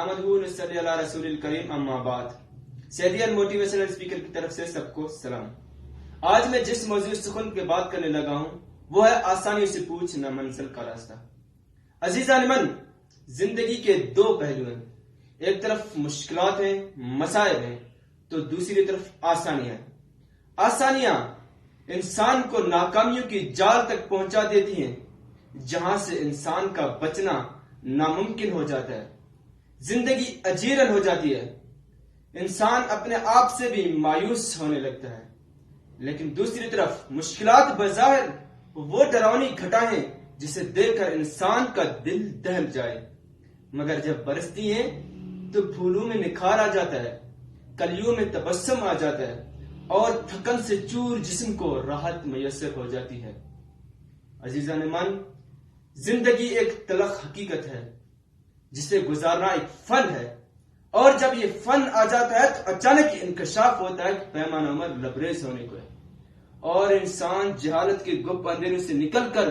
रसूल अम्मा बाद। सैदियन मोटिवेशनल स्पीकर की तरफ से सबको सलाम। आज मैं जिस मौजूद सुखन की बात करने लगा हूं वो है आसानियों से पूछ न मंजिल का रास्ता। अजीजान, जिंदगी के दो पहलू हैं। एक तरफ मुश्किलात हैं, मसाइब हैं, तो दूसरी तरफ आसानियां। आसानियां इंसान को नाकामियों की जाल तक पहुंचा देती हैं, जहां से इंसान का बचना नामुमकिन हो जाता है। जिंदगी अजीरन हो जाती है, इंसान अपने आप से भी मायूस होने लगता है। लेकिन दूसरी तरफ मुश्किलात बज़ाहिर वो डरावनी घटा है जिसे देखकर इंसान का दिल दहल जाए, मगर जब बरसती हैं तो फूलों में निखार आ जाता है, कलियों में तबस्सुम आ जाता है और थकन से चूर जिस्म को राहत मैसर हो जाती है। अजीजान मन, जिंदगी एक तलख हकीकत है जिसे गुजारना एक फन है, और जब ये फन आ जाता है तो अचानक इंकशाफ होता है कि पैमाना उमर लबरेज होने को है और इंसान जहालत के गुप्त अंधेरों से निकलकर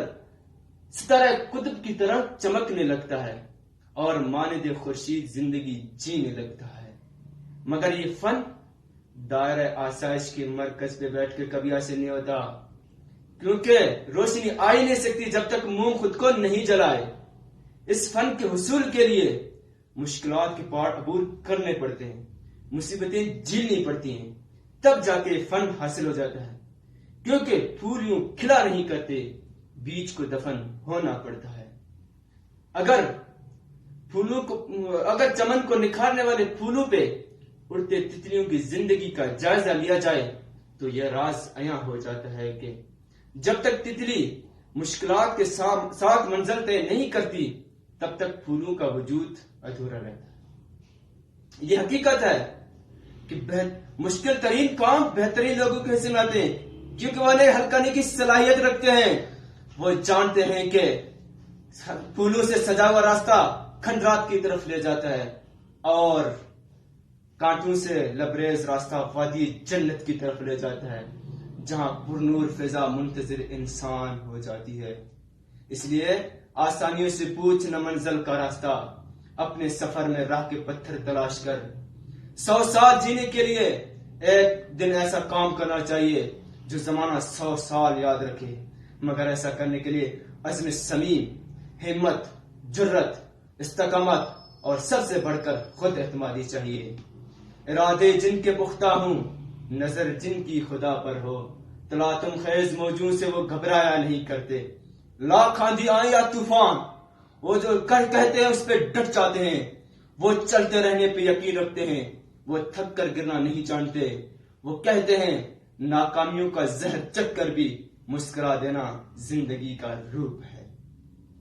सितारे कुतुब की तरह चमकने लगता है और मानिद खुर्शीद जिंदगी जीने लगता है। मगर ये फन दायरे आसाइश के मरकज पे बैठ के कभी हासिल नहीं होता, क्योंकि रोशनी आ ही नहीं सकती जब तक मुंह खुद को नहीं जलाए। इस फन के हुसूल के लिए मुश्किलात के पहाड़ अबूर करने पड़ते हैं, मुसीबतें झेलनी पड़ती हैं, तब जाके फन हासिल हो जाता है। क्योंकि फूल यूं खिला नहीं करते, बीज को दफन होना पड़ता है। अगर चमन को निखारने वाले फूलों पे उड़ते तितलियों की जिंदगी का जायजा लिया जाए तो यह राज अया हो जाता है कि जब तक तितली मुश्किलात के साथ मंजिल तय नहीं करती, तब तक फूलों का वजूद अधूरा रहता है। यह हकीकत है कि मुश्किल तरीन काम बेहतरीन लोगों के हिस्से में आते हैं, क्योंकि वो हल करने की सलाहियत रखते हैं। वो जानते हैं कि फूलों से सजा हुआ रास्ता खंडरात की तरफ ले जाता है और कांटों से लबरेज रास्ता वादी जन्नत की तरफ ले जाता है, जहां पुरनूर फिजा मुंतजिर इंसान हो जाती है। इसलिए आसानियों से पूछ न मंजिल का रास्ता, अपने सफर में राह के पत्थर तलाश कर। 100 साल जीने के लिए एक दिन ऐसा काम करना चाहिए जो जमाना 100 साल याद रखे, मगर ऐसा करने के लिए अज़्म समीम, हिम्मत, जुर्रत, इस्तकामत और सबसे बढ़कर खुद एतमादी चाहिए। इरादे जिनके पुख्ता हूं, नजर जिनकी खुदा पर हो, तलातुम खेज मौजूद से वो घबराया नहीं करते। लाख आंधी आए या तूफान, वो जो कहते हैं उस पर डट जाते हैं। वो चलते रहने पे यकीन रखते हैं, वो थक कर गिरना नहीं जानते। वो कहते हैं नाकामियों का जहर चख कर भी मुस्कुरा देना जिंदगी का रूप है।